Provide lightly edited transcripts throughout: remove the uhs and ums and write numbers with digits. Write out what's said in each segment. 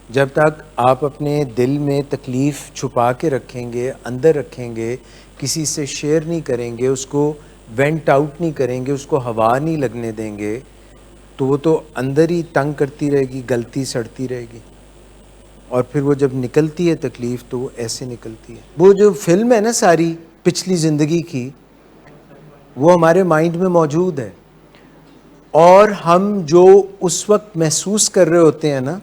جب تک آپ اپنے دل میں تکلیف چھپا کے رکھیں گے، اندر رکھیں گے، کسی سے شیئر نہیں کریں گے، اس کو وینٹ آؤٹ نہیں کریں گے، اس کو ہوا نہیں لگنے دیں گے، تو وہ تو اندر ہی تنگ کرتی رہے گی، گلتی سڑتی رہے گی، اور پھر وہ جب نکلتی ہے تکلیف تو وہ ایسے نکلتی ہے. وہ جو فلم ہے نا ساری پچھلی زندگی کی، وہ ہمارے مائنڈ میں موجود ہے، اور ہم جو اس وقت محسوس کر رہے ہوتے ہیں نا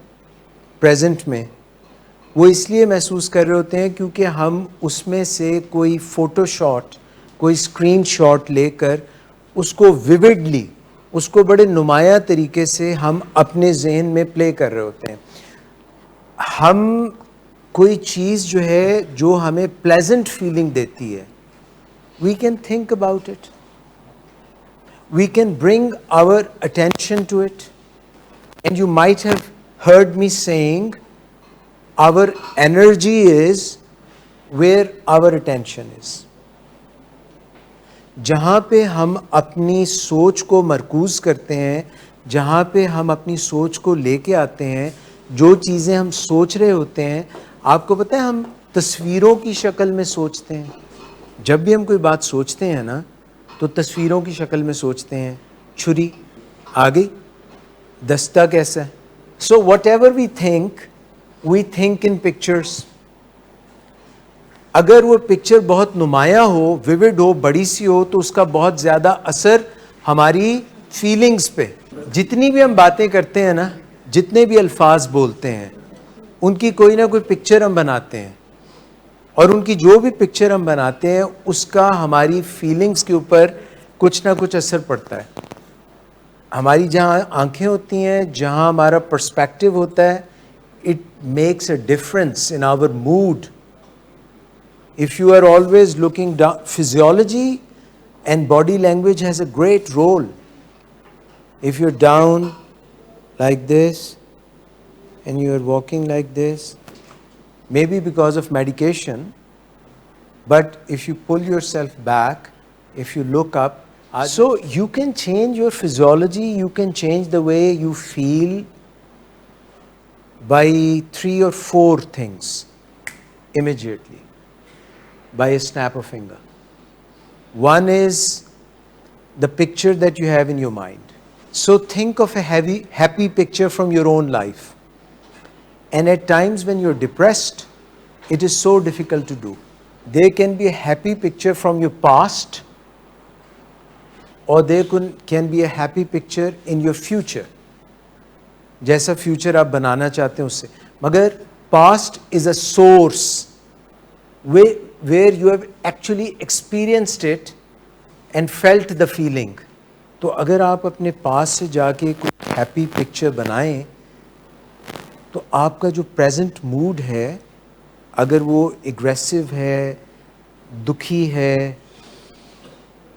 پریزنٹ میں، وہ اس لیے محسوس کر رہے ہوتے ہیں کیونکہ ہم اس میں سے کوئی فوٹو شاٹ، کوئی اسکرین شاٹ لے کر اس کو ویوڈلی، اس کو بڑے نمایاں طریقے سے ہم اپنے ذہن میں پلے کر رہے ہوتے ہیں. ہم کوئی چیز جو ہے جو ہمیں پلیزنٹ فیلنگ دیتی ہے، we can think about it, we can bring our attention to it. And you might have heard me saying, our energy is where our attention is. جہاں پہ ہم اپنی سوچ کو مرکوز کرتے ہیں، جہاں پہ ہم اپنی سوچ کو لے کے آتے ہیں، جو چیزیں ہم سوچ رہے ہوتے ہیں، آپ کو پتہ ہے ہم تصویروں کی شکل میں سوچتے ہیں. جب بھی ہم کوئی بات سوچتے ہیں نا تو تصویروں کی شکل میں سوچتے ہیں. چھری آ گئی، دستہ کیسا ہے. So whatever we think in pictures. اگر وہ پکچر بہت نمایاں ہو، ویوڈ ہو، بڑی سی ہو، تو اس کا بہت زیادہ اثر ہماری فیلنگز پہ. جتنی بھی ہم باتیں کرتے ہیں نا، جتنے بھی الفاظ بولتے ہیں، ان کی کوئی نہ کوئی پکچر ہم بناتے ہیں، اور ان کی جو بھی پکچر ہم بناتے ہیں اس کا ہماری فیلنگز کے اوپر کچھ نہ کچھ اثر پڑتا ہے. ہماری جہاں آنکھیں ہوتی ہیں، جہاں ہمارا پرسپیکٹو ہوتا ہے، it makes a difference in our mood. If you are always looking down, physiology and body language has a great role. If you're down like this and you are walking like this, maybe because of medication, but if you pull yourself back, if you look up, so you can change your physiology, you can change the way you feel by 3 or 4 things immediately, by a snap of finger. One is the picture that you have in your mind. So think of a happy picture from your own life. And at times when you're depressed, it is so difficult to do. There can be a happy picture from your past, or there can be a happy picture in your future. جیسا future آپ بنانا چاہتے ہیں اس سے. مگر past is a source where you have actually experienced it and felt the feeling. تو اگر آپ اپنے پاس سے جا کے کوئی ہیپی پکچر بنائیں تو آپ کا جو پریزنٹ موڈ ہے، اگر وہ اگریسو ہے، دکھی ہے،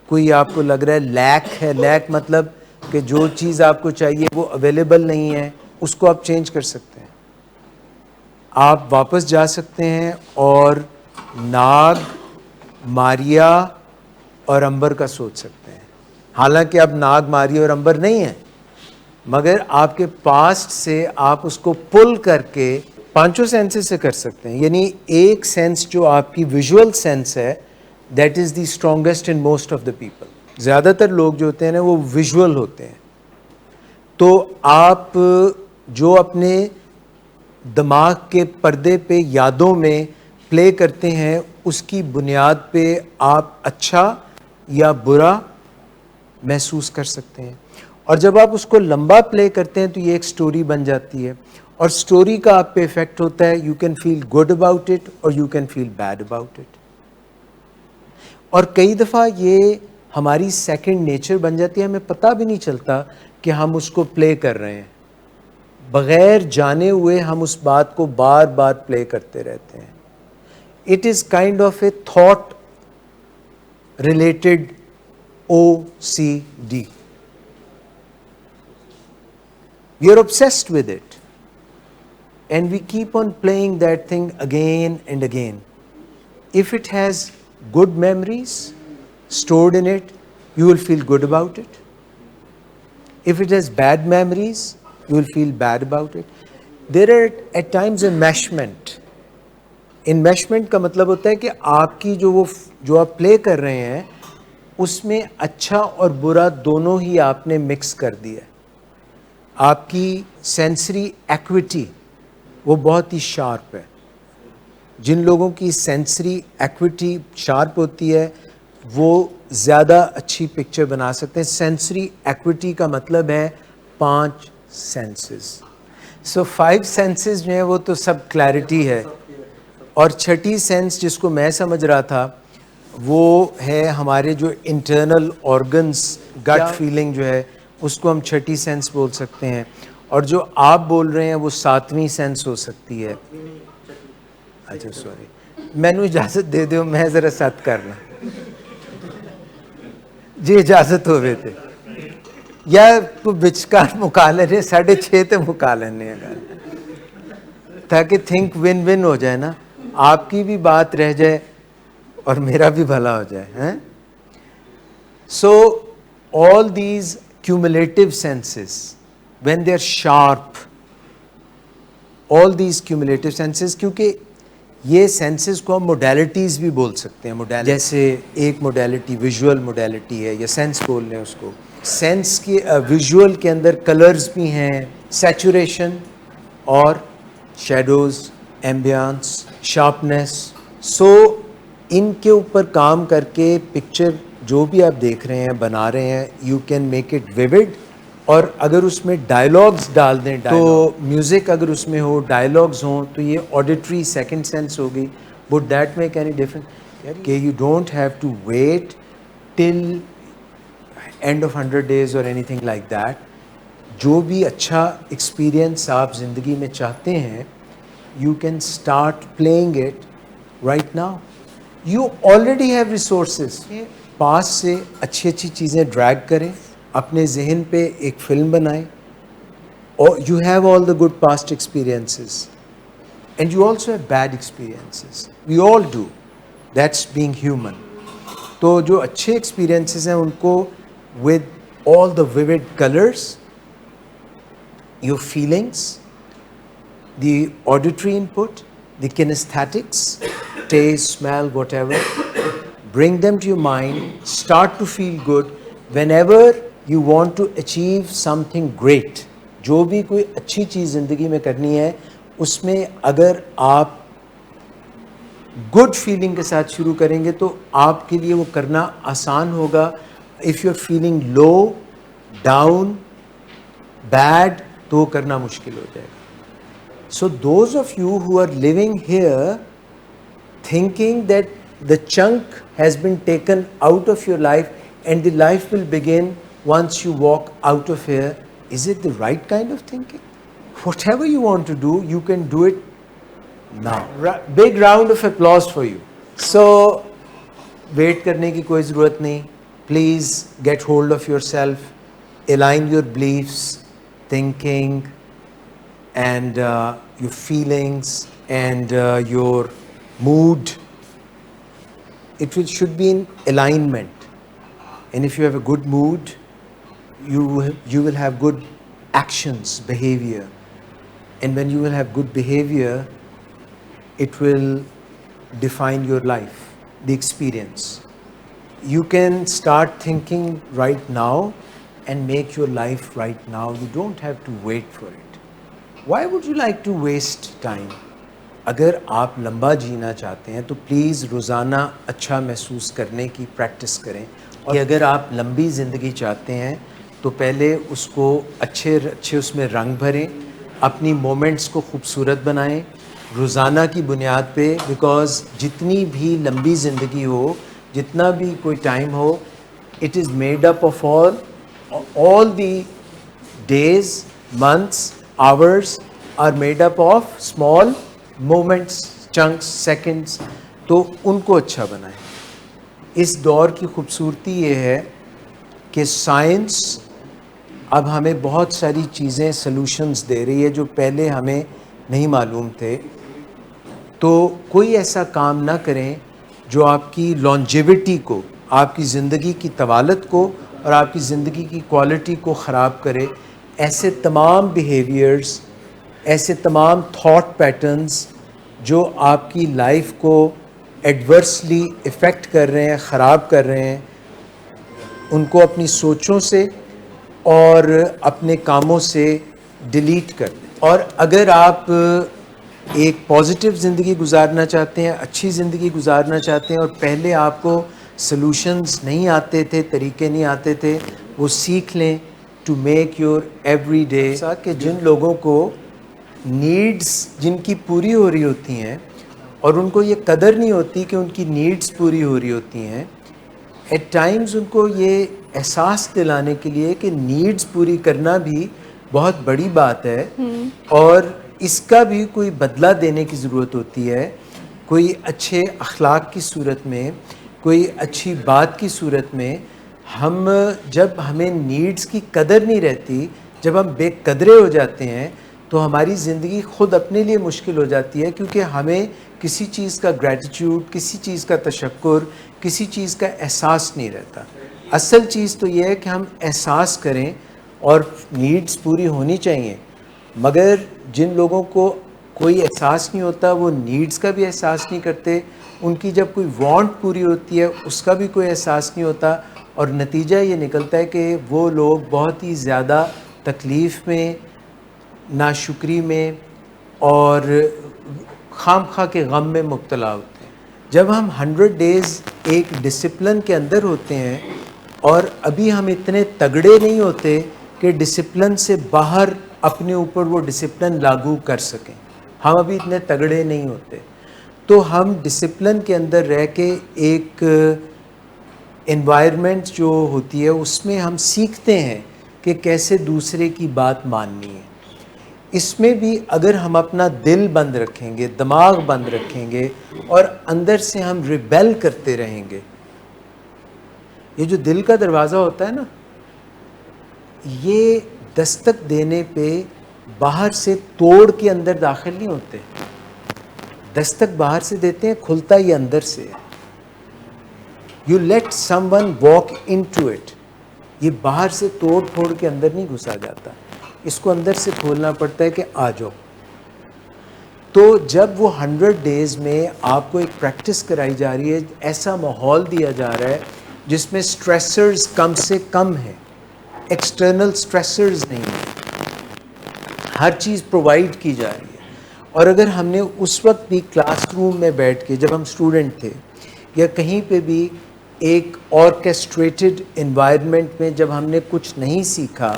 کوئی آپ کو لگ رہا ہے لیک ہے، لیک مطلب کہ جو چیز آپ کو چاہیے وہ اویلیبل نہیں ہے، اس کو آپ چینج کر سکتے ہیں. آپ واپس جا سکتے ہیں اور ناگ، ماریا اور امبر کا سوچ سکتے ہیں. حالانکہ اب ناگ، ماریا اور امبر نہیں ہیں، مگر آپ کے پاسٹ سے آپ اس کو پل کر کے 5 سینسز سے کر سکتے ہیں. یعنی ایک سینس جو آپ کی ویژول سینس ہے، that is the strongest in most of the people. زیادہ تر لوگ جو ہوتے ہیں نا وہ ویژول ہوتے ہیں. تو آپ جو اپنے دماغ کے پردے پہ یادوں میں پلے کرتے ہیں، اس کی بنیاد پہ آپ اچھا یا برا محسوس کر سکتے ہیں. اور جب آپ اس کو لمبا پلے کرتے ہیں تو یہ ایک سٹوری بن جاتی ہے، اور سٹوری کا آپ پہ افیکٹ ہوتا ہے. You can feel good about it اور you can feel bad about it. اور کئی دفعہ یہ ہماری سیکنڈ نیچر بن جاتی ہے، ہمیں پتہ بھی نہیں چلتا کہ ہم اس کو پلے کر رہے ہیں. بغیر جانے ہوئے ہم اس بات کو بار بار پلے کرتے رہتے ہیں. It is kind of a thought related OCD. We are obsessed with it, and we keep on playing that thing again and again. If it has good memories stored in it, you will feel good about it. If it has bad memories, you will feel bad about it. There are at times enmeshment. Enmeshment کا مطلب ہوتا ہے کہ آپ کی جو آپ پلے کر رہے ہیں اس میں اچھا اور برا دونوں ہی آپ نے مکس کر دیا. آپ کی سینسری ایکوٹی وہ بہت ہی شارپ ہے. جن لوگوں کی سینسری ایکوٹی شارپ ہوتی ہے وہ زیادہ اچھی پکچر بنا سکتے ہیں. سینسری ایکوٹی کا مطلب ہے 5 سینسز. سو 5 سینسز جو ہیں وہ تو سب کلیئرٹی ہے. اور چھٹی سینس جس کو میں سمجھ رہا تھا وہ ہے ہمارے جو انٹرنل آرگنز, گٹ فیلنگ جو ہے اس کو ہم چھٹی سینس بول سکتے ہیں. اور جو آپ بول رہے ہیں وہ 7ویں سینس ہو سکتی ہے. اچھا سوری, میں نے اجازت دے دیو, میں ذرا ست کرنا جی اجازت ہوئے تھے یا بچکار مکا لینے 6:30 تے مکا لینے تاکہ تھنک ون ون ہو جائے نا, آپ کی بھی بات رہ جائے اور میرا بھی بھلا ہو جائے. So all these cumulative senses when they are sharp, all these cumulative senses, کیونکہ یہ سینسز کو ہم موڈیلٹیز بھی بول سکتے ہیں. جیسے ایک موڈیلٹی ویژول موڈیلٹی ہے یا سینس بول لیں اس کو. سینس کے ویژول کے اندر کلرز بھی ہیں, سیچوریشن اور شیڈوز, ایمبینس, شارپنیس. سو ان کے اوپر کام کر کے پکچر جو بھی آپ دیکھ رہے ہیں بنا رہے ہیں you can make it vivid. اور اگر اس میں ڈائلاگز ڈال دیں تو میوزک اگر اس میں ہو, ڈائلاگز ہوں تو یہ آڈیٹری سیکنڈ سینس ہوگی. Would that make any difference کہ you don't have to wait till end of 100 days اور اینی تھنگ لائک دیٹ. جو بھی اچھا ایکسپیرئنس آپ زندگی میں چاہتے ہیں you can start playing it right now. You already have resources. پاس سے اچھی اچھی چیزیں ڈریگ کریں, اپنے ذہن پہ ایک فلم بنائیں. اور you have all the good past experiences and you also have bad experiences. We all do, that's being human. تو جو اچھے ایکسپیرئنسز ہیں ان کو with all the vivid colours, your feelings, the auditory input, the kinesthetics, taste, smell, whatever, bring them to your mind, start to feel good. Whenever you want to achieve something great, جو بھی کوئی اچھی چیز زندگی میں کرنی ہے اس میں اگر آپ گڈ فیلنگ کے ساتھ شروع کریں گے تو آپ کے لیے وہ کرنا آسان ہوگا. If you are feeling low, down, bad, تو وہ کرنا مشکل ہو جائے گا. So those of you who are living here thinking that the chunk has been taken out of your life and the life will begin once you walk out of here, is it the right kind of thinking? Whatever you want to do, you can do it now. Big round of applause for you. So wait karne ki koi zarurat nahi. Please get hold of yourself, align your beliefs, thinking and your feelings and your mood. It should be in alignment. And if you have a good mood, you will have good actions, behavior. And when you will have good behavior, it will define your life, the experience. You can start thinking right now and make your life right now. You don't have to wait for it. Why would you like to waste time? اگر آپ لمبا جینا چاہتے ہیں تو please روزانہ اچھا محسوس کرنے کی پریکٹس کریں. اور اگر آپ لمبی زندگی چاہتے ہیں تو پہلے اس کو اچھے اس میں رنگ بھریں, اپنی مومنٹس کو خوبصورت بنائیں روزانہ کی بنیاد پہ. بیکاز جتنی بھی لمبی زندگی ہو, جتنا بھی کوئی time who, it is made up of all the days, months, hours are made up of small moments, chunks, seconds. تو ان کو اچھا بنائیں. اس دور کی خوبصورتی یہ ہے کہ سائنس اب ہمیں بہت ساری چیزیں سلوشنز دے رہی ہے جو پہلے ہمیں نہیں معلوم تھے. تو کوئی ایسا کام نہ کریں جو آپ کی لانجیوٹی کو, آپ کی زندگی کی طوالت کو اور آپ کی زندگی کی کوالٹی کو خراب کرے. ایسے تمام بیہیویئرز ایسے تمام تھاٹ پیٹرنز جو آپ کی لائف کو ایڈورسلی افیکٹ کر رہے ہیں, خراب کر رہے ہیں, ان کو اپنی سوچوں سے اور اپنے کاموں سے ڈیلیٹ کر دیں. اور اگر آپ ایک پازیٹیو زندگی گزارنا چاہتے ہیں, اچھی زندگی گزارنا چاہتے ہیں, اور پہلے آپ کو سلوشنز نہیں آتے تھے, طریقے نہیں آتے تھے, وہ سیکھ لیں to make your every day. کہ جن لوگوں کو نیڈز جن کی پوری ہو رہی ہوتی ہیں اور ان کو یہ قدر نہیں ہوتی کہ ان کی نیڈز پوری ہو رہی ہوتی ہیں, ایٹ ٹائمز ان کو یہ احساس دلانے کے لیے کہ نیڈز پوری کرنا بھی بہت بڑی بات ہے اور اس کا بھی کوئی بدلہ دینے کی ضرورت ہوتی ہے, کوئی اچھے اخلاق کی صورت میں, کوئی اچھی بات کی صورت میں. ہم جب ہمیں نیڈز کی قدر نہیں رہتی, جب ہم بے قدرے ہو جاتے ہیں, تو ہماری زندگی خود اپنے لیے مشکل ہو جاتی ہے, کیونکہ ہمیں کسی چیز کا گریٹیٹیوڈ, کسی چیز کا تشکر, کسی چیز کا احساس نہیں رہتا. اصل چیز تو یہ ہے کہ ہم احساس کریں, اور نیڈز پوری ہونی چاہیے, مگر جن لوگوں کو کوئی احساس نہیں ہوتا وہ نیڈز کا بھی احساس نہیں کرتے, ان کی جب کوئی وانٹ پوری ہوتی ہے اس کا بھی کوئی احساس نہیں ہوتا, اور نتیجہ یہ نکلتا ہے کہ وہ لوگ بہت ہی زیادہ تکلیف میں, ناشکری میں اور خام خواہ کے غم میں مبتلا ہوتے ہیں. جب ہم 100 ڈیز ایک ڈسپلن کے اندر ہوتے ہیں, اور ابھی ہم اتنے تگڑے نہیں ہوتے کہ ڈسپلن سے باہر اپنے اوپر وہ ڈسپلن لاگو کر سکیں, ہم ابھی اتنے تگڑے نہیں ہوتے, تو ہم ڈسپلن کے اندر رہ کے ایک انوائرمنٹ جو ہوتی ہے اس میں ہم سیکھتے ہیں کہ کیسے دوسرے کی بات ماننی ہے. اس میں بھی اگر ہم اپنا دل بند رکھیں گے, دماغ بند رکھیں گے, اور اندر سے ہم ریبیل کرتے رہیں گے, یہ جو دل کا دروازہ ہوتا ہے نا, یہ دستک دینے پہ باہر سے توڑ کے اندر داخل نہیں ہوتے, دستک باہر سے دیتے ہیں, کھلتا یہ اندر سے ہے. You let someone walk into it, یہ باہر سے توڑ پھوڑ کے اندر نہیں گھسا جاتا, اس کو اندر سے کھولنا پڑتا ہے کہ آ جاؤ. تو جب وہ 100 ڈیز میں آپ کو ایک پریکٹس کرائی جا رہی ہے, ایسا ماحول دیا جا رہا ہے جس میں سٹریسرز کم سے کم ہیں, ایکسٹرنل سٹریسرز نہیں ہیں, ہر چیز پرووائڈ کی جا رہی ہے. اور اگر ہم نے اس وقت بھی کلاس روم میں بیٹھ کے, جب ہم اسٹوڈنٹ تھے, یا کہیں پہ بھی ایک آرکیسٹریٹڈ انوائرمنٹ میں جب ہم نے کچھ نہیں سیکھا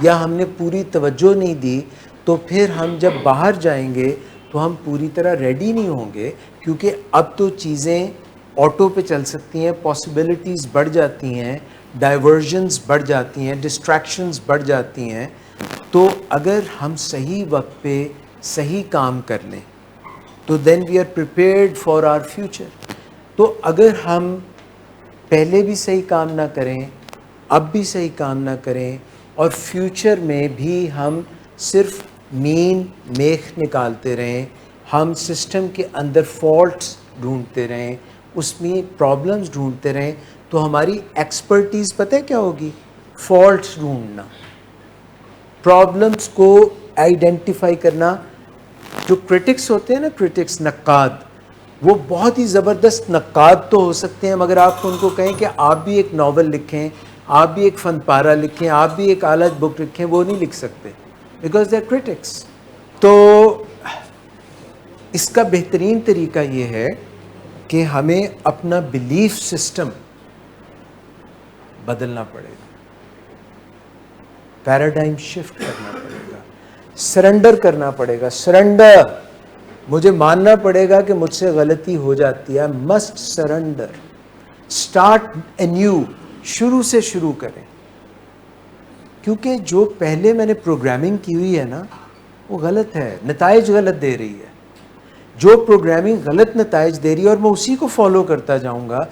یا ہم نے پوری توجہ نہیں دی, تو پھر ہم جب باہر جائیں گے تو ہم پوری طرح ریڈی نہیں ہوں گے, کیونکہ اب تو چیزیں آٹو پہ چل سکتی ہیں, پاسبلٹیز بڑھ جاتی ہیں, ڈائیورژنز بڑھ جاتی ہیں, ڈسٹریکشنز بڑھ جاتی ہیں. تو اگر ہم صحیح وقت پہ صحیح کام کر لیں تو then we are prepared for our future. تو اگر ہم پہلے بھی صحیح کام نہ کریں, اب بھی صحیح کام نہ کریں, اور فیوچر میں بھی ہم صرف مین میخ نکالتے رہیں, ہم سسٹم کے اندر فالٹس ڈھونڈتے رہیں, اس میں پرابلمس ڈھونڈتے رہیں, تو ہماری ایکسپرٹیز پتہ ہے کیا ہوگی؟ فالٹس ڈھونڈنا, پرابلمس کو آئیڈینٹیفائی کرنا. جو کرٹکس ہوتے ہیں نا, کرٹکس, نقاد, وہ بہت ہی زبردست نقاد تو ہو سکتے ہیں, مگر آپ ان کو کہیں کہ آپ بھی ایک ناول لکھیں, آپ بھی ایک فن پارہ لکھیں, آپ بھی ایک اعلیٰ بک لکھیں, وہ نہیں لکھ سکتے, بیکاز دے آر کرٹکس. تو اس کا بہترین طریقہ یہ ہے کہ ہمیں اپنا بلیف سسٹم بدلنا پڑے گا, پیراڈائم شفٹ کرنا پڑے گا, سرنڈر کرنا پڑے گا. سرنڈر, مجھے ماننا پڑے گا کہ مجھ سے غلطی ہو جاتی ہے, must surrender, start a new, شروع سے شروع کریں. کیونکہ جو پہلے میں نے پروگرامنگ کی ہوئی ہے نا, وہ غلط ہے, نتائج غلط دے رہی ہے. جو پروگرامنگ غلط نتائج دے رہی ہے اور میں اسی کو فالو کرتا جاؤں گا,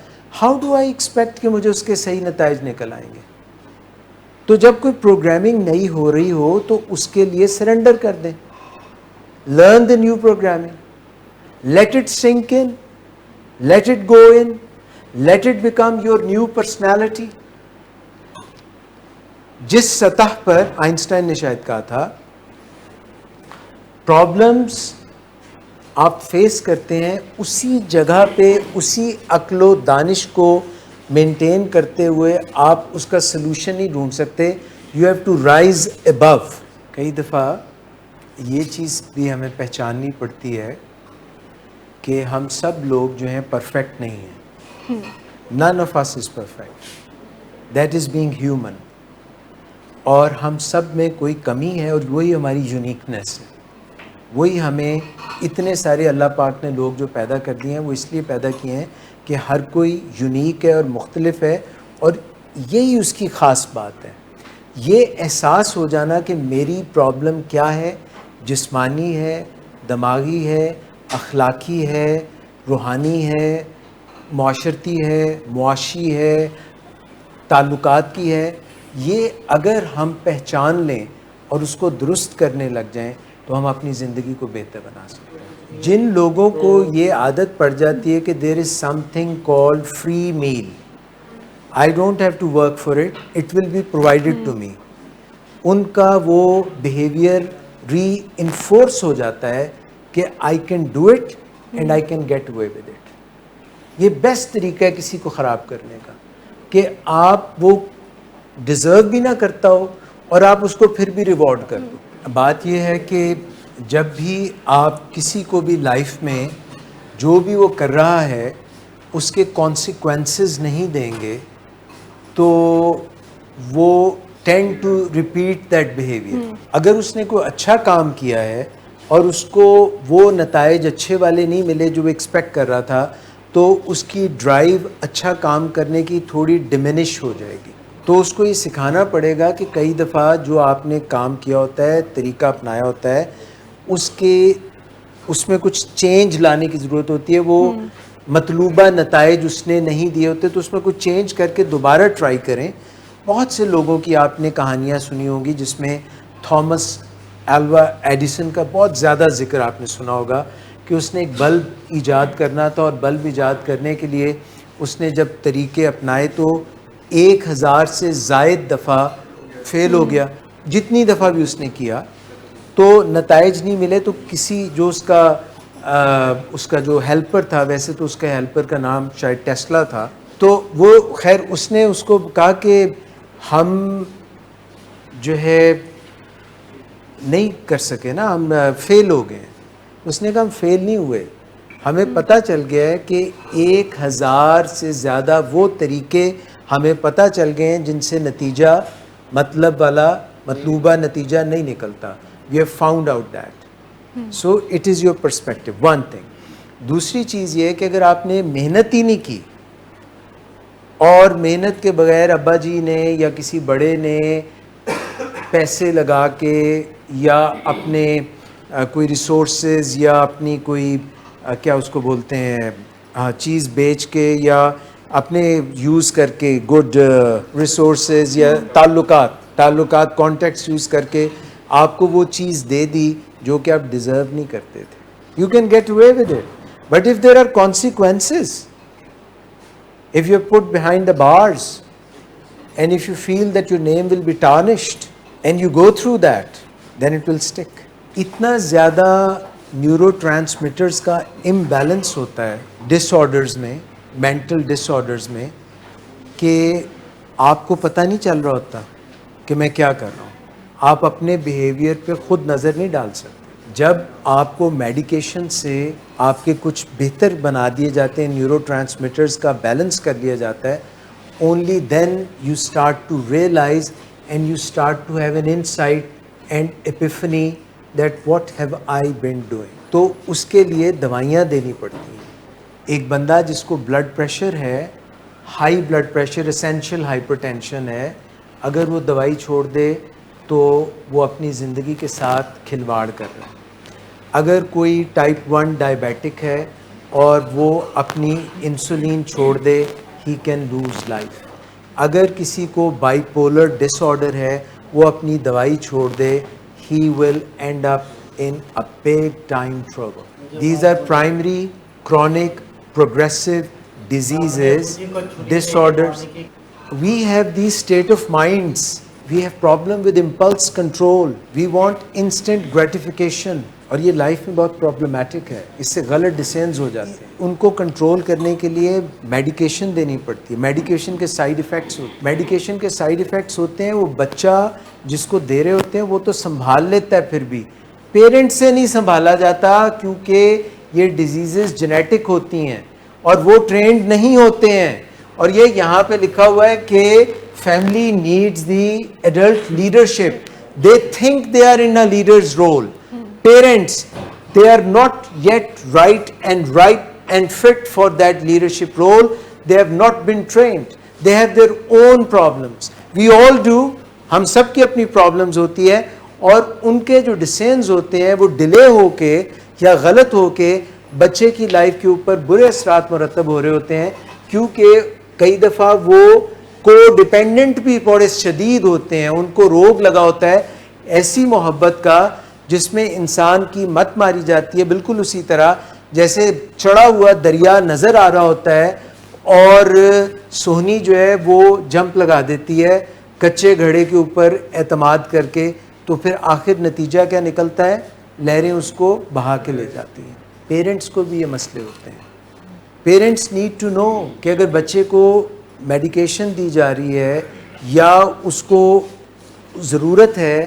ہاؤ ڈو آئی ایکسپیکٹ کہ مجھے اس کے صحیح نتائج نکل آئیں گے؟ تو جب کوئی پروگرامنگ نئی ہو رہی ہو تو اس کے لیے سرنڈر کر دیں. Learn the new programming, let it sink in, let it go in, let it become your new personality. جس سطح پر آئنسٹائن نے شاید کہا تھا پرابلمس آپ فیس کرتے ہیں اسی جگہ پہ اسی عقل و دانش کو مینٹین کرتے ہوئے آپ اس کا سلوشن نہیں ڈھونڈ سکتے. You have to rise above. کئی دفعہ یہ چیز بھی ہمیں پہچاننی پڑتی ہے کہ ہم سب لوگ جو ہیں پرفیکٹ نہیں ہیں. None of us is perfect. That is being human. اور ہم سب میں کوئی کمی ہے اور وہی ہماری یونیکنیس ہے. وہی ہمیں اتنے سارے اللہ پاک نے لوگ جو پیدا کر دیے ہیں وہ اس لیے پیدا کیے ہیں کہ ہر کوئی یونیک ہے اور مختلف ہے, اور یہی اس کی خاص بات ہے. یہ احساس ہو جانا کہ میری پرابلم کیا ہے, جسمانی ہے, دماغی ہے, اخلاقی ہے, روحانی ہے, معاشرتی ہے, معاشی ہے, تعلقات کی ہے, یہ اگر ہم پہچان لیں اور اس کو درست کرنے لگ جائیں تو ہم اپنی زندگی کو بہتر بنا سکتے ہیں. جن لوگوں کو یہ عادت پڑ جاتی ہے کہ there is something called free meal, I don't have to work for it, it will be provided to me, ان کا وہ بیہیویئر ری انفورس ہو جاتا ہے کہ I can do it and I can get away with it. یہ best طریقہ ہے کسی کو خراب کرنے کا کہ آپ وہ ڈیزرو بھی نہ کرتا ہو اور آپ اس کو پھر بھی ریوارڈ کر دو. بات یہ ہے کہ جب بھی آپ کسی کو بھی لائف میں جو بھی وہ کر رہا ہے اس کے کانسیکوینسز نہیں دیں گے تو وہ tend to repeat that behaviour. اگر اس نے کوئی اچھا کام کیا ہے اور اس کو وہ نتائج اچھے والے نہیں ملے جو وہ ایکسپیکٹ کر رہا تھا تو اس کی ڈرائیو اچھا کام کرنے کی تھوڑی ڈیمینش ہو جائے گی. تو اس کو یہ سکھانا پڑے گا کہ کئی دفعہ جو آپ نے کام کیا ہوتا ہے, طریقہ اپنایا ہوتا ہے, اس میں کچھ چینج لانے کی ضرورت ہوتی ہے. وہ مطلوبہ نتائج اس نے نہیں دیے ہوتے تو اس میں کچھ چینج کر کے دوبارہ ٹرائی کریں. بہت سے لوگوں کی آپ نے کہانیاں سنی ہوں گی جس میں تھامس ایلوا ایڈیسن کا بہت زیادہ ذکر آپ نے سنا ہوگا کہ اس نے ایک بلب ایجاد کرنا تھا اور بلب ایجاد کرنے کے لیے اس نے جب طریقے اپنائے تو 1000 سے زائد دفعہ فیل ہو گیا. جتنی دفعہ بھی اس نے کیا تو نتائج نہیں ملے. تو کسی جو اس کا جو ہیلپر تھا, ویسے تو اس کا ہیلپر کا نام شاید ٹیسلا تھا, تو وہ خیر اس نے اس کو کہا کہ ہم جو ہے نہیں کر سکے نا, ہم فیل ہو گئے. اس نے کہا ہم فیل نہیں ہوئے, ہمیں پتہ چل گیا ہے کہ 1000 سے زیادہ وہ طریقے ہمیں پتہ چل گئے ہیں جن سے نتیجہ مطلوبہ نتیجہ نہیں نکلتا. We have found out that. So it is your perspective, one thing. دوسری چیز یہ ہے کہ اگر آپ نے محنت ہی نہیں کی اور محنت کے بغیر ابا جی نے یا کسی بڑے نے پیسے لگا کے یا اپنے کوئی ریسورسز یا اپنی کوئی کیا اس کو بولتے ہیں چیز بیچ کے یا اپنے یوز کر کے گڈ ریسورسز یا تعلقات کانٹیکٹس یوز کر کے آپ کو وہ چیز دے دی جو کہ آپ ڈیزرو نہیں کرتے تھے, you can get away with it. But if there are consequences, if you're put behind the bars and if you feel that your name will be tarnished and you go through that, then it will stick. اتنا زیادہ neuro transmitters کا imbalance ہوتا ہے ڈس orders میں, mental ڈس orders میں, کہ آپ کو پتہ نہیں چل رہا ہوتا کہ میں کیا کر رہا ہوں. آپ اپنے بیہیویئر پہ خود نظر نہیں ڈال سکتے. جب آپ کو میڈیکیشن سے آپ کے کچھ بہتر بنا دیے جاتے ہیں, نیورو ٹرانسمیٹرز کا بیلنس کر لیا جاتا ہے, only then you start to realise and you start to have an insight and epiphany that what have I been doing. تو اس کے لیے دوائیاں دینی پڑتی ہیں. ایک بندہ جس کو بلڈ پریشر ہے, high blood pressure, essential hypertension ہے, اگر وہ دوائی چھوڑ دے تو وہ اپنی زندگی کے ساتھ کھلواڑ کر رہا ہے. اگر کوئی ٹائپ 1 ڈائبیٹک ہے اور وہ اپنی انسولین چھوڑ دے, ہی کین لوز لائف. اگر کسی کو بائی پولر ڈس آرڈر ہے, وہ اپنی دوائی چھوڑ دے, he will end up in a big time trouble. These are primary chronic progressive diseases, disorders. We have these state of minds. We have problem with impulse control. We want instant gratification. اور یہ life میں بہت problematic ہے. اس سے غلط decisions ہو جاتے ہیں. ان کو کنٹرول کرنے کے لیے میڈیکیشن دینی پڑتی ہے. میڈیکیشن کے سائیڈ ایفیکٹس ہوتے ہیں. وہ بچہ جس کو دے رہے ہوتے ہیں وہ تو سنبھال لیتا ہے, پھر بھی پیرنٹ سے نہیں سنبھالا جاتا, کیونکہ یہ ڈیزیزز جینیٹک ہوتی ہیں اور وہ ٹرینڈ نہیں ہوتے ہیں. اور یہ یہاں پہ لکھا ہوا ہے کہ family needs the adult leadership. They think they are in a leader's role. Parents, they are not yet right and fit for that leadership role. They have not been trained. They have their own problems. We all do. ہم سب کی اپنی problems ہوتی ہے, اور ان کے جو decisions ہوتے ہیں وہ ڈیلے ہو کے یا غلط ہو کے بچے کی لائف کے اوپر برے اثرات مرتب ہو رہے ہوتے ہیں, کیونکہ کئی دفعہ وہ کو ڈیپینڈنٹ بھی بڑے شدید ہوتے ہیں. ان کو روگ لگا ہوتا ہے ایسی محبت کا جس میں انسان کی مت ماری جاتی ہے, بالکل اسی طرح جیسے چڑھا ہوا دریا نظر آ رہا ہوتا ہے اور سوہنی جو ہے وہ جمپ لگا دیتی ہے کچے گھڑے کے اوپر اعتماد کر کے, تو پھر آخر نتیجہ کیا نکلتا ہے؟ لہریں اس کو بہا کے لے جاتی ہیں. پیرنٹس کو بھی یہ مسئلے ہوتے ہیں. پیرنٹس نیڈ ٹو نو کہ اگر بچے کو میڈیکیشن دی جا رہی ہے یا اس کو ضرورت ہے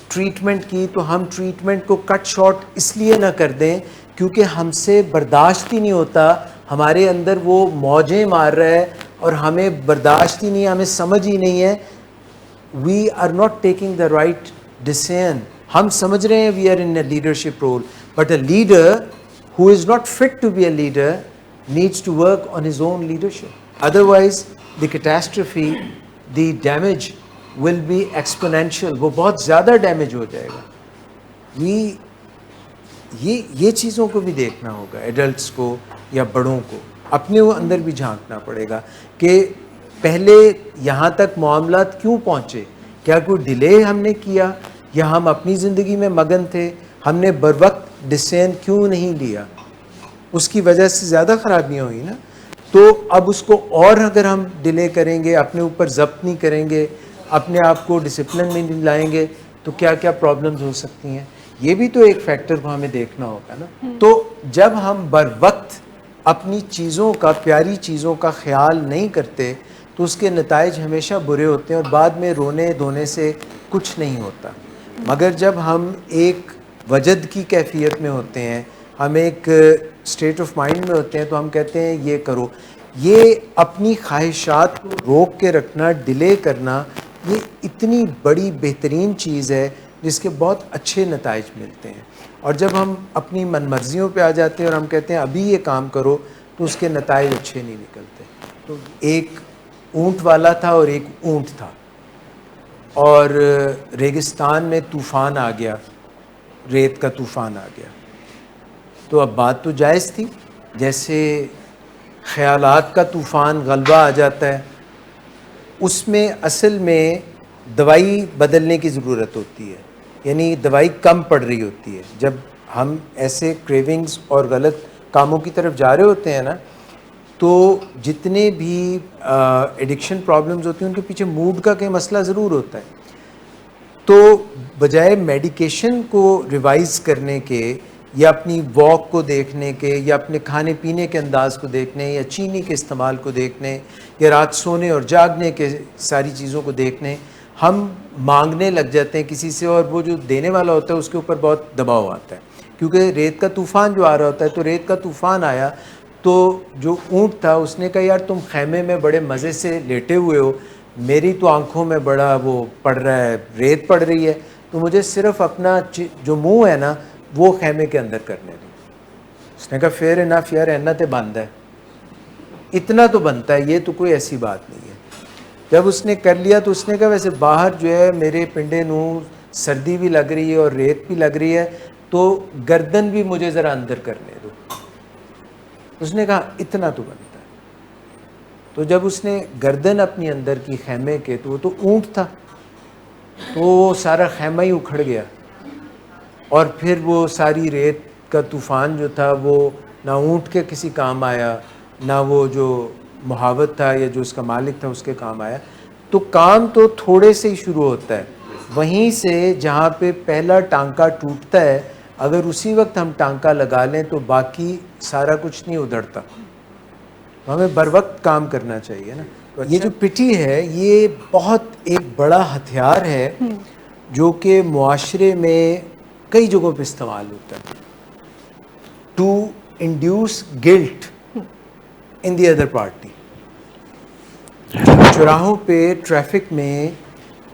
ٹریٹمنٹ کی, تو ہم ٹریٹمنٹ کو کٹ شارٹ اس لیے نہ کر دیں کیونکہ ہم سے برداشت ہی نہیں ہوتا, ہمارے اندر وہ موجیں مار رہا ہے اور ہمیں برداشت ہی نہیں ہے, ہمیں سمجھ ہی نہیں ہے. We are not taking the right decision. ہم سمجھ رہے ہیں we are in a leadership role, but a leader who is not fit to be a leader needs to work on his own leadership. Otherwise, the catastrophe, the damage will be exponential. وہ بہت زیادہ damage ہو جائے گا. یہ چیزوں کو بھی دیکھنا ہوگا, ایڈلٹس کو یا بڑوں کو اپنے اندر بھی جھانکنا پڑے گا کہ پہلے یہاں تک معاملات کیوں پہنچے. کیا کوئی ڈیلے ہم نے کیا, یا ہم اپنی زندگی میں مگن تھے, ہم نے بر وقت ڈیسیژن کیوں نہیں لیا, اس کی وجہ سے زیادہ خرابیاں ہوئی نا. تو اب اس کو اور اگر ہم ڈیلے کریں گے, اپنے اوپر ضبط نہیں کریں گے, اپنے آپ کو ڈسپلن میں نہیں لائیں گے, تو کیا کیا پرابلمز ہو سکتی ہیں. یہ بھی تو ایک فیکٹر کو ہمیں دیکھنا ہوگا نا. تو جب ہم بر وقت اپنی چیزوں کا, پیاری چیزوں کا خیال نہیں کرتے تو اس کے نتائج ہمیشہ برے ہوتے ہیں, اور بعد میں رونے دھونے سے کچھ نہیں ہوتا. مگر جب ہم ایک وجد کی کیفیت میں ہوتے ہیں, ہم ایک اسٹیٹ آف مائنڈ میں ہوتے ہیں, تو ہم کہتے ہیں یہ کرو. یہ اپنی خواہشات کو روک کے رکھنا, ڈیلے کرنا, یہ اتنی بڑی بہترین چیز ہے جس کے بہت اچھے نتائج ملتے ہیں. اور جب ہم اپنی من مرضیوں پہ آ جاتے ہیں اور ہم کہتے ہیں ابھی یہ کام کرو, تو اس کے نتائج اچھے نہیں نکلتے. تو ایک اونٹ والا تھا اور ایک اونٹ تھا, اور ریگستان میں طوفان آ گیا, ریت کا طوفان آ گیا. تو اب بات تو جائز تھی, جیسے خیالات کا طوفان غلبہ آ جاتا ہے, اس میں اصل میں دوائی بدلنے کی ضرورت ہوتی ہے, یعنی دوائی کم پڑ رہی ہوتی ہے. جب ہم ایسے کریونگز اور غلط کاموں کی طرف جا رہے ہوتے ہیں نا, تو جتنے بھی ایڈکشن پرابلمز ہوتی ہیں ان کے پیچھے موڈ کا کوئی مسئلہ ضرور ہوتا ہے. تو بجائے میڈیکیشن کو ریوائز کرنے کے, یا اپنی واک کو دیکھنے کے, یا اپنے کھانے پینے کے انداز کو دیکھنے, یا چینی کے استعمال کو دیکھنے, یا رات سونے اور جاگنے کے ساری چیزوں کو دیکھنے, ہم مانگنے لگ جاتے ہیں کسی سے, اور وہ جو دینے والا ہوتا ہے اس کے اوپر بہت دباؤ آتا ہے. کیونکہ ریت کا طوفان جو آ رہا ہوتا ہے, تو ریت کا طوفان آیا تو جو اونٹ تھا اس نے کہا یار تم خیمے میں بڑے مزے سے لیٹے ہوئے ہو, میری تو آنکھوں میں بڑا وہ پڑ رہا ہے, ریت پڑ رہی ہے, تو مجھے صرف اپنا جو منہ ہے نا وہ خیمے کے اندر کرنے دو. اس نے کہا فیئر انف یار, اینا تے بند ہے, اتنا تو بنتا ہے, یہ تو کوئی ایسی بات نہیں ہے. جب اس نے کر لیا تو اس نے کہا ویسے باہر جو ہے میرے پنڈے نو سردی بھی لگ رہی ہے اور ریت بھی لگ رہی ہے, تو گردن بھی مجھے ذرا اندر کرنے دو. اس نے کہا اتنا تو بنتا ہے. تو جب اس نے گردن اپنی اندر کی خیمے کے, تو وہ تو اونٹ تھا, تو وہ سارا خیمہ ہی اکھڑ گیا, اور پھر وہ ساری ریت کا طوفان جو تھا وہ نہ اونٹ کے کسی کام آیا, نہ وہ جو محاوت تھا یا جو اس کا مالک تھا اس کے کام آیا. تو کام تو تھوڑے سے ہی شروع ہوتا ہے, وہیں سے جہاں پہ پہلا ٹانکا ٹوٹتا ہے اگر اسی وقت ہم ٹانکا لگا لیں تو باقی سارا کچھ نہیں ادھڑتا. ہمیں بر وقت کام کرنا چاہیے نا. یہ جو پٹی ہے یہ بہت ایک بڑا ہتھیار ہے جو کہ معاشرے میں کئی جگہوں پہ استعمال ہوتا ہے to induce guilt in the other party. چوراہوں پہ ٹریفک میں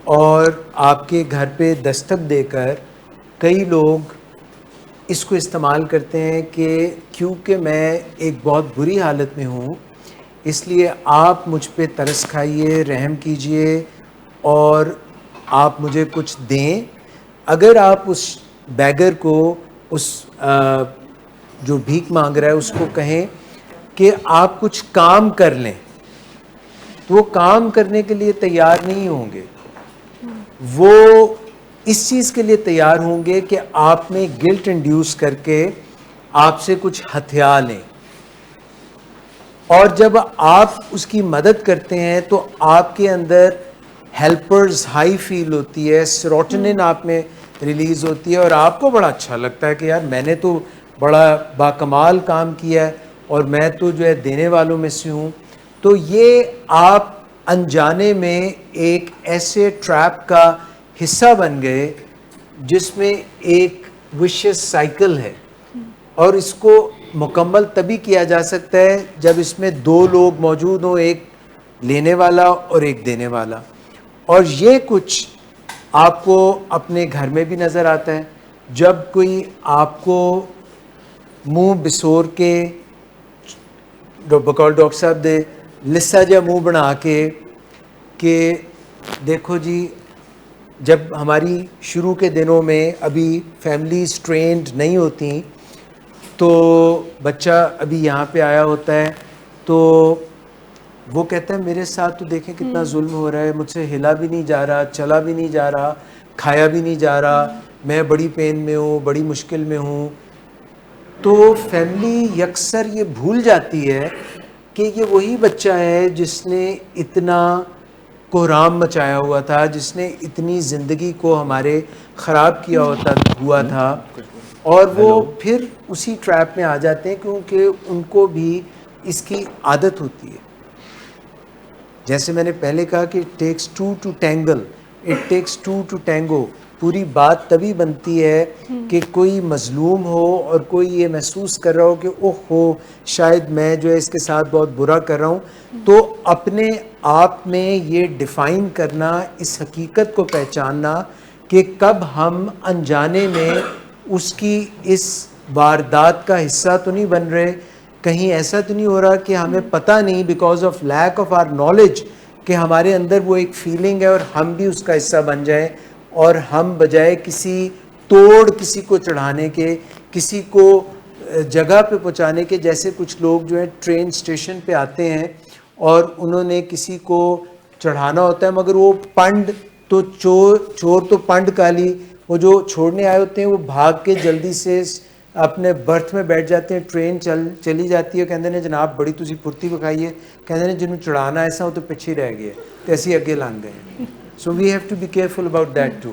اور آپ کے گھر پہ دستک دے کر کئی لوگ اس کو استعمال کرتے ہیں کہ کیونکہ میں ایک بہت بری حالت میں ہوں اس لیے آپ مجھ پہ ترس کھائیے, رحم کیجئے اور آپ مجھے کچھ دیں. اگر آپ اس بیگر کو, اس جو بھیک مانگ رہا ہے اس کو کہیں کہ آپ کچھ کام کر لیں تو وہ کام کرنے کے لیے تیار نہیں ہوں گے. وہ اس چیز کے لیے تیار ہوں گے کہ آپ میں گلٹ انڈیوس کر کے آپ سے کچھ ہتھیا لیں. اور جب آپ اس کی مدد کرتے ہیں تو آپ کے اندر ہیلپرز ہائی فیل ہوتی ہے, سیروٹونن آپ میں ریلیز ہوتی ہے اور آپ کو بڑا اچھا لگتا ہے کہ یار میں نے تو بڑا باکمال کام کیا ہے اور میں تو جو ہے دینے والوں میں سے ہوں. تو یہ آپ انجانے میں ایک ایسے ٹریپ کا حصہ بن گئے جس میں ایک وشیس سائیکل ہے اور اس کو مکمل تبھی کیا جا سکتا ہے جب اس میں دو لوگ موجود ہوں, ایک لینے والا اور ایک دینے والا. اور یہ کچھ آپ کو اپنے گھر میں بھی نظر آتا ہے جب کوئی آپ کو منہ بسور کے بقول ڈاکٹر صاحب دے لسا جا منہ بنا کے کہ دیکھو جی, جب ہماری شروع کے دنوں میں ابھی فیملیز ٹرینڈ نہیں ہوتی تو بچہ ابھی یہاں پہ آیا ہوتا ہے تو وہ کہتا ہے میرے ساتھ تو دیکھیں کتنا ظلم ہو رہا ہے, مجھ سے ہلا بھی نہیں جا رہا, چلا بھی نہیں جا رہا, کھایا بھی نہیں جا رہا, میں بڑی پین میں ہوں, بڑی مشکل میں ہوں. تو فیملی یکسر یہ بھول جاتی ہے کہ یہ وہی بچہ ہے جس نے اتنا کوہرام مچایا ہوا تھا, جس نے اتنی زندگی کو ہمارے خراب کیا ہوا تھا, اور وہ پھر اسی ٹریپ میں آ جاتے ہیں کیونکہ ان کو بھی اس کی عادت ہوتی ہے. جیسے میں نے پہلے کہا کہ it takes two to tangle, it takes two to tango. پوری بات تبھی بنتی ہے کہ کوئی مظلوم ہو اور کوئی یہ محسوس کر رہا ہو کہ اوہ ہو شاید میں جو ہے اس کے ساتھ بہت برا کر رہا ہوں. تو اپنے آپ میں یہ ڈیفائن کرنا, اس حقیقت کو پہچاننا کہ کب ہم انجانے میں اس کی اس واردات کا حصہ تو نہیں بن رہے, کہیں ایسا تو نہیں ہو رہا کہ ہمیں پتہ نہیں because of lack of our knowledge کہ ہمارے اندر وہ ایک فیلنگ ہے اور ہم بھی اس کا حصہ بن جائیں اور ہم بجائے کسی توڑ کسی کو چڑھانے کے, کسی کو جگہ پہ پہنچانے کے, جیسے کچھ لوگ جو ہے ٹرین اسٹیشن پہ آتے ہیں اور انہوں نے کسی کو چڑھانا ہوتا ہے مگر وہ پنڈ تو چور تو پنڈ کالی, وہ جو چھوڑنے آئے ہوتے ہیں وہ بھاگ کے جلدی سے اپنے برتھ میں بیٹھ جاتے ہیں, ٹرین چلی جاتی ہے, کہتے ہیں جناب بڑی تسی پھرتی بکھائیے, کہتے ہیں جنہوں چڑھانا ایسا وہ تو پیچھے رہ گئے, تو ایسے اگے لنگ گئے. So we have to be careful about that too.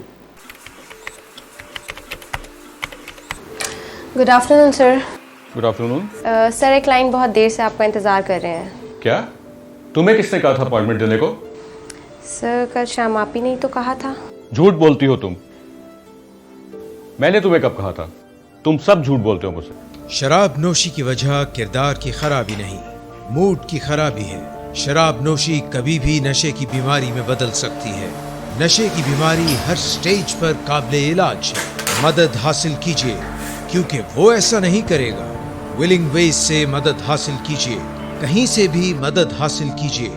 Good afternoon sir. Good afternoon. Sir ایک کلائنٹ بہت دیر سے آپ کا انتظار کر رہے ہیں. کیا تمہیں کس نے کہا تھا اپائنٹمنٹ دینے کو؟ سر کل شام آپ ہی نہیں تو کہا تھا. جھوٹ بولتی ہو تم. میں نے تمہیں کب کہا تھا؟ تم سب جھوٹ بولتے ہو مجھ سے. شراب نوشی کی وجہ کردار کی خرابی نہیں, موڈ کی خرابی ہے. شراب نوشی کبھی بھی نشے کی بیماری میں بدل سکتی ہے. نشے کی بیماری ہر سٹیج پر قابل علاج ہے. مدد حاصل کیجیے کیونکہ وہ ایسا نہیں کرے گا. ولنگ ویز سے مدد حاصل کیجیے, کہیں سے بھی مدد حاصل کیجیے,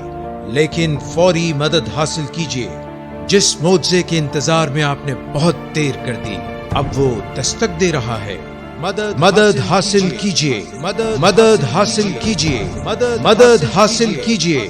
لیکن فوری مدد حاصل کیجیے. جس معجزے کے انتظار میں آپ نے بہت دیر کر دی اب وہ دستک دے رہا ہے. مدد حاصل کیجیے, مدد حاصل کیجیے, مدد حاصل کیجیے.